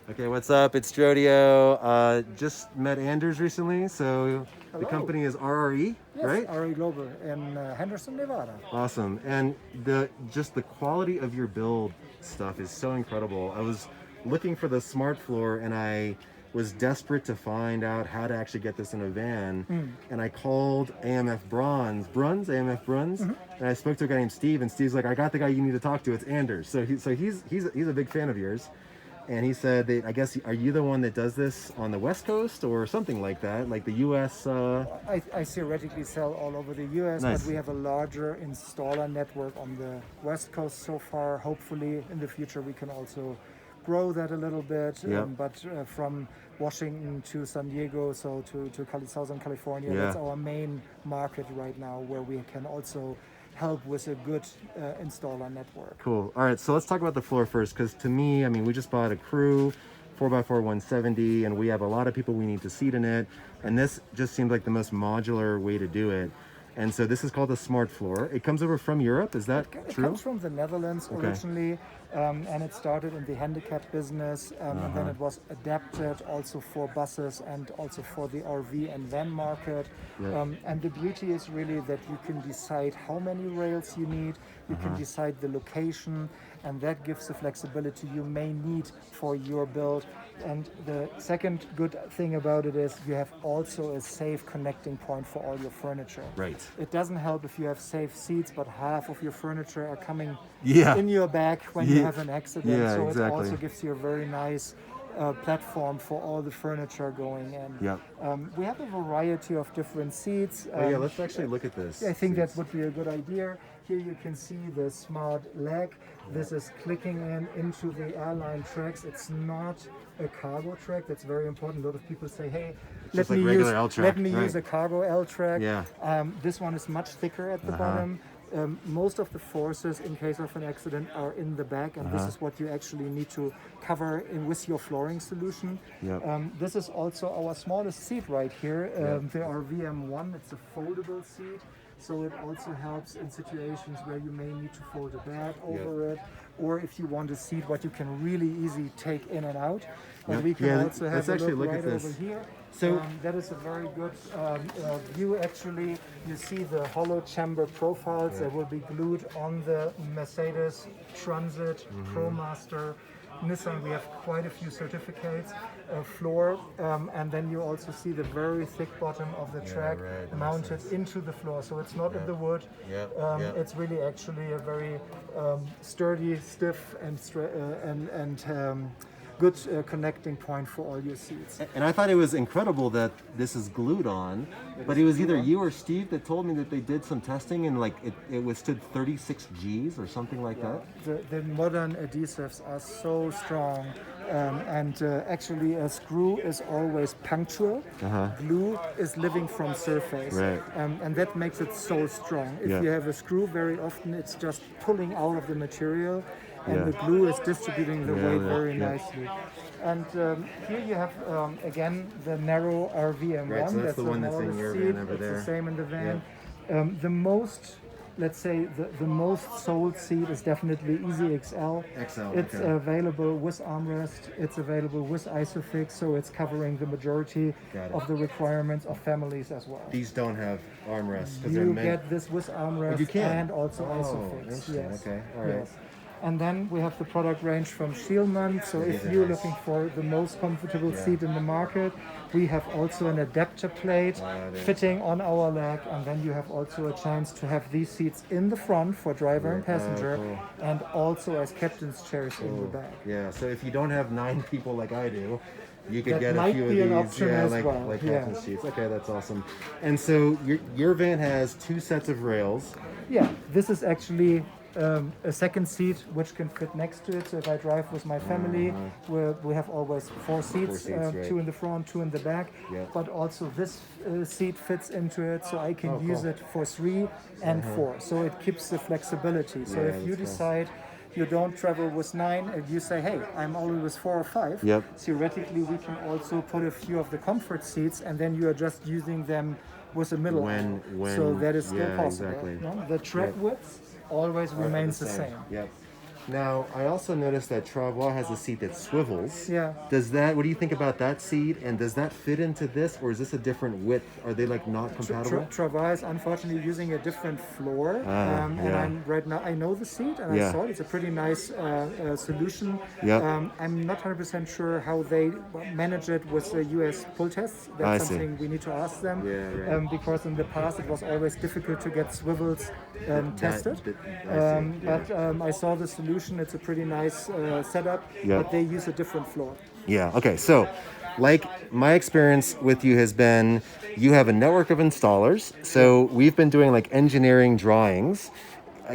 Okay, what's up? It's Strodio. Just met Anders recently. So the Hello. company is RRE, Yes, right? RRE Global in Henderson, Nevada. Awesome. And the quality of your build stuff is so incredible. I was looking for the smart floor and I was desperate to find out how to actually get this in a van. And I called AMF Bruns, and I spoke to a guy named Steve, and Steve's like, I got the guy you need to talk to. It's Anders. So he's a big fan of yours. And he said that, I guess, are you the one that does this on the West Coast or something like that, like the U.S.? I theoretically sell all over the US, Nice. but we have a larger installer network on the West Coast so far. Hopefully, in the future, we can also grow that a little bit. Yep. But from Washington to San Diego, so to Southern California, Yeah. that's our main market right now, where we can also help with a good installer network. Cool. All right, so let's talk about the floor first, because to me, I mean, we just bought a crew 4x4 170, and we have a lot of people we need to seat in it, and this just seemed like the most modular way to do it. And so this is called a smart floor. It comes over from Europe. Is that It true? comes from the Netherlands Okay. originally, and it started in the handicap business, and then it was adapted also for buses and also for the RV and van market. Yeah. And the beauty is really that you can decide how many rails you need, you can decide the location, and that gives the flexibility you may need for your build. And the second good thing about it is you have also a safe connecting point for all your furniture. Right. It doesn't help if you have safe seats, but half of your furniture are coming Yeah. in your back when you Yeah. have an accident. Yeah, so exactly. it also gives you a very nice platform for all the furniture going in. Yep. We have a variety of different seats. Oh, yeah, let's actually look at this. I think that would be a good idea. Here you can see the smart leg. This is clicking into the airline tracks. It's not a cargo track. That's very important. A lot of people say, hey, just like regular L track, let me right. use a cargo L track. Yeah. This one is much thicker at the bottom. Most of the forces in case of an accident are in the back, and this is what you actually need to cover with your flooring solution. Yep. This is also our smallest seat right here, the RVM1. It's a foldable seat, so it also helps in situations where you may need to fold a bag over it, or if you want a seat what you can really easy take in and out. But we can also have let's a actually look look at right this. over here. So- that is a very good view actually. You see the hollow chamber profiles that will be glued on the Mercedes Transit, ProMaster, Nissan. We have quite a few certificates, floor, and then you also see the very thick bottom of the track right, that mounted makes sense. into the floor. So it's not in the wood. Yep, yep. It's really actually a very sturdy, stiff, and good connecting point for all your seats. And I thought it was incredible that this is glued on, but it was either you or Steve that told me that they did some testing and like it withstood 36 Gs or something like that. The modern adhesives are so strong, and actually a screw is always punctual. Glue is living from surface, Right. and that makes it so strong. If Yeah. you have a screw, very often it's just pulling out of the material, and Yeah. the glue is distributing the weight very yeah. nicely. And here you have again the narrow RVM1. Right, so that's the one that's in smallest your seat. van over It's there. the same in the van. The most, let's say, the most sold seat is definitely Easy XL. XL, It's okay. available with armrest. It's available with ISOFIX, so it's covering the majority Got it. of the requirements of families as well. These don't have armrests because they're You meant. get this with armrest You can? and also Oh, ISOFIX. interesting. Yes. Okay, all right. Yes. And then we have the product range from Schielmann. So These if are you're nice. looking for the most comfortable seat in the market, we have also an adapter plate it is. fitting on our leg, and then you have also a chance to have these seats in the front for driver and passenger, cool. and also as captain's chairs in the back. Yeah, so if you don't have 9 people like I do, you could That get a might few of be these, an option as like well, like yeah. captain seats. Okay, that's awesome. And so your van has 2 sets of rails. Yeah, this is actually a second seat which can fit next to it. So if I drive with my family, we have always 4 seats, right. 2 in the front, 2 in the back. Yeah. But also this seat fits into it, so I can Oh, use cool. it for 3 and 4. So it keeps the flexibility. So Yeah, if you that's cool. decide you don't travel with 9 and you say, hey, I'm only with 4 or 5, Yep. theoretically we can also put a few of the comfort seats, and then you are just using them with a middle. When- so that is still yeah, possible. exactly. No? The tread width always remains the same. Yep. Now, I also noticed that Travois has a seat that swivels. Yeah. What do you think about that seat? And does that fit into this, or is this a different width? Are they like not compatible? Travail is unfortunately using a different floor, and yeah. I'm right now. I know the seat, and I saw it. It's a pretty nice solution. Yep. I'm not 100% sure how they manage it with the US pull tests. I That's see. something we need to ask them. Yeah, right. Because in the past it was always difficult to get swivels tested. But I saw the solution. It's a pretty nice setup, Yep. but they use a different floor. Yeah. Okay. So, like my experience with you has been, you have a network of installers. So we've been doing like engineering drawings.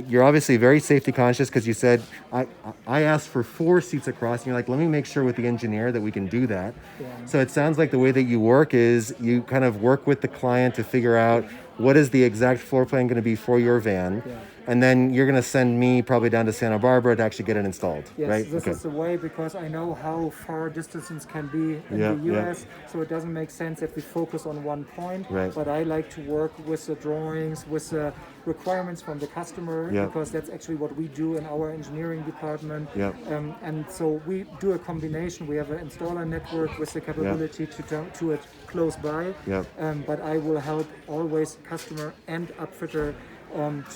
You're obviously very safety conscious because you said I asked for 4 seats across, and you're like, let me make sure with the engineer that we can do that. Yeah. So it sounds like the way that you work is you kind of work with the client to figure out what is the exact floor plan going to be for your van. Yeah. And then you're going to send me probably down to Santa Barbara to actually get it installed, Yes, right? this is the way, because I know how far distances can be in Yeah, the US, so it doesn't make sense if we focus on one point. Right. But I like to work with the drawings, with the requirements from the customer, Yeah. because that's actually what we do in our engineering department. Yeah. And so we do a combination. We have an installer network with the capability to it close by. Yeah. But I will help always customer and upfitter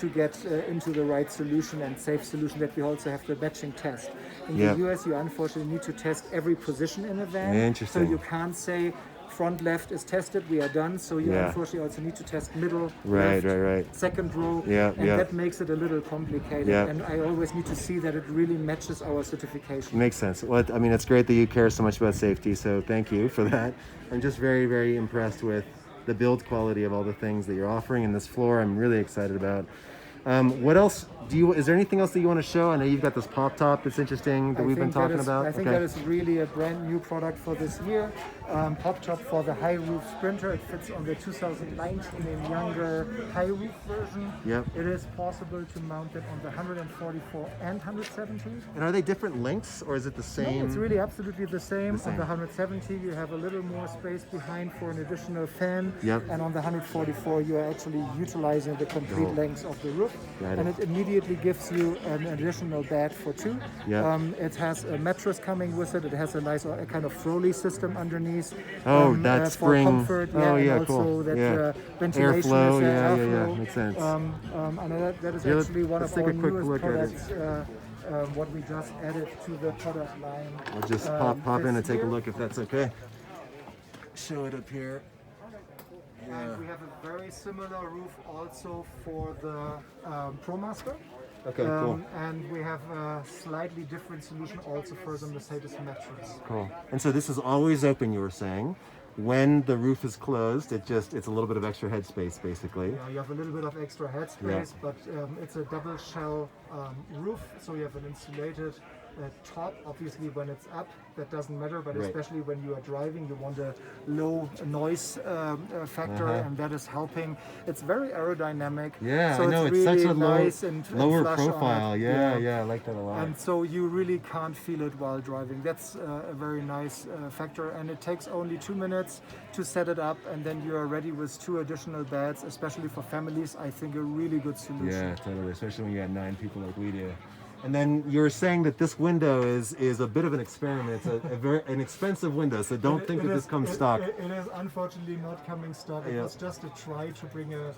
to get into the right solution and safe solution, that we also have the matching test. In Yeah. the US, you unfortunately need to test every position in a van. Interesting. So you can't say front left is tested, we are done. So you Yeah. unfortunately also need to test middle, Right, left, right. second row. Yeah, and yeah. that makes it a little complicated. Yeah. And I always need to see that it really matches our certification. Makes sense. Well, I mean, it's great that you care so much about safety, so thank you for that. I'm just very, very impressed with the build quality of all the things that you're offering in this floor. I'm really excited about. What else is there anything else that you want to show? I know you've got this Poptop that's interesting that we've been talking about. I think that is really a brand new product for this year. Poptop for the high roof Sprinter. It fits on the 2019 and younger high roof version. Yep. It is possible to mount it on the 144 and 170. And are they different lengths, or is it the same? No, it's really absolutely the same. same. On the 170, you have a little more space behind for an additional fan. Yep. And on the 144, you are actually utilizing the complete length of the roof. Got And it. it immediately gives you an additional bed for 2. Yep. It has a mattress coming with it. It has a nice kind of Froley system underneath. Oh, that for spring. comfort. Oh, and yeah, also cool. that Yeah. ventilation Airflow, is yeah, airflow. makes sense. And that is Yeah, actually one let's of take our a quick newest look at it. products. What we just added to the product line. I'll just pop in and this take a year. look if that's okay. Show it up here. And we have a very similar roof also for the ProMaster. Okay, cool. And we have a slightly different solution also for the Mercedes mattress. Cool. And so this is always open, you were saying. When the roof is closed, it's a little bit of extra headspace, basically. Yeah, you have a little bit of extra headspace, but it's a double shell roof, so you have an insulated top. Obviously, when it's up, that doesn't matter, but Right. especially when you are driving, you want a low noise factor, and that is helping. It's very aerodynamic. Yeah, so I know. It's It's really such a nice and lower flush on it. profile. Yeah, I like that a lot. And so you really can't feel it while driving. That's a very nice factor, and it takes only 2 minutes to set it up, and then you are ready with 2 additional beds, especially for families. I think a really good solution. Yeah, totally. Especially when you had 9 people like we do. And then you're saying that this window is a bit of an experiment. It's an expensive window, so don't think that this comes stock. It is unfortunately not coming stock. It Yeah. was just a try to bring a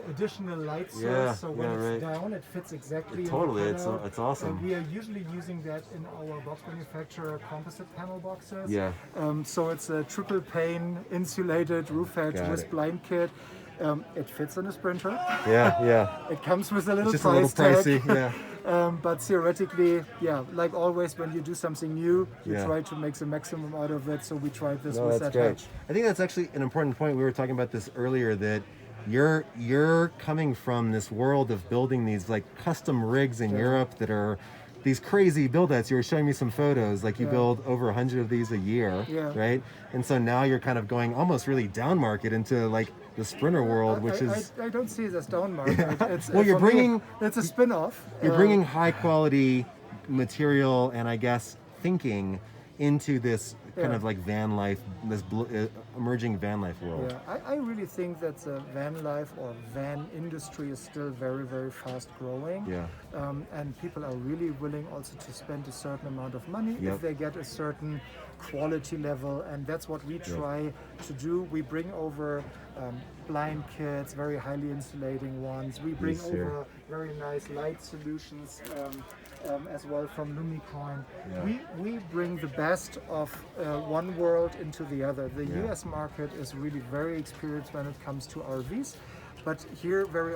additional light source, Yeah, so when yeah, it's right. down, it fits exactly. Totally, in the panel. it's awesome. And we are usually using that in our box manufacturer composite panel boxes. Yeah. So it's a triple pane insulated roof edge Got with it. blind kit. It fits in a Sprinter. Yeah. It comes with a little It's just a little price tag. pricey. Yeah. But theoretically, like always, when you do something new, you Yeah. try to make the maximum out of it. So we tried this No, with that's that great. hatch. I think that's actually an important point. We were talking about this earlier, that you're coming from this world of building these like custom rigs in Europe that are these crazy build outs. You were showing me some photos, like you build over 100 of these a year, right? And so now you're kind of going almost really down market into like the Sprinter world, which is I don't see it as down market. It's, Well, you're for me, bringing- it's a spin-off. you're bringing high quality material and I guess thinking into this kind Yeah. of like van life, this emerging van life world. Yeah, I really think that the van life or van industry is still very, very fast growing. Yeah. And people are really willing also to spend a certain amount of money Yep. if they get a certain quality level. And that's what we try to do. We bring over blind kits, very highly insulating ones. We bring Yes, here. over very nice light solutions as well from Lumicoin. Yeah. We bring the best of one world into the other. The Yeah. US market is really very experienced when it comes to RVs, but here very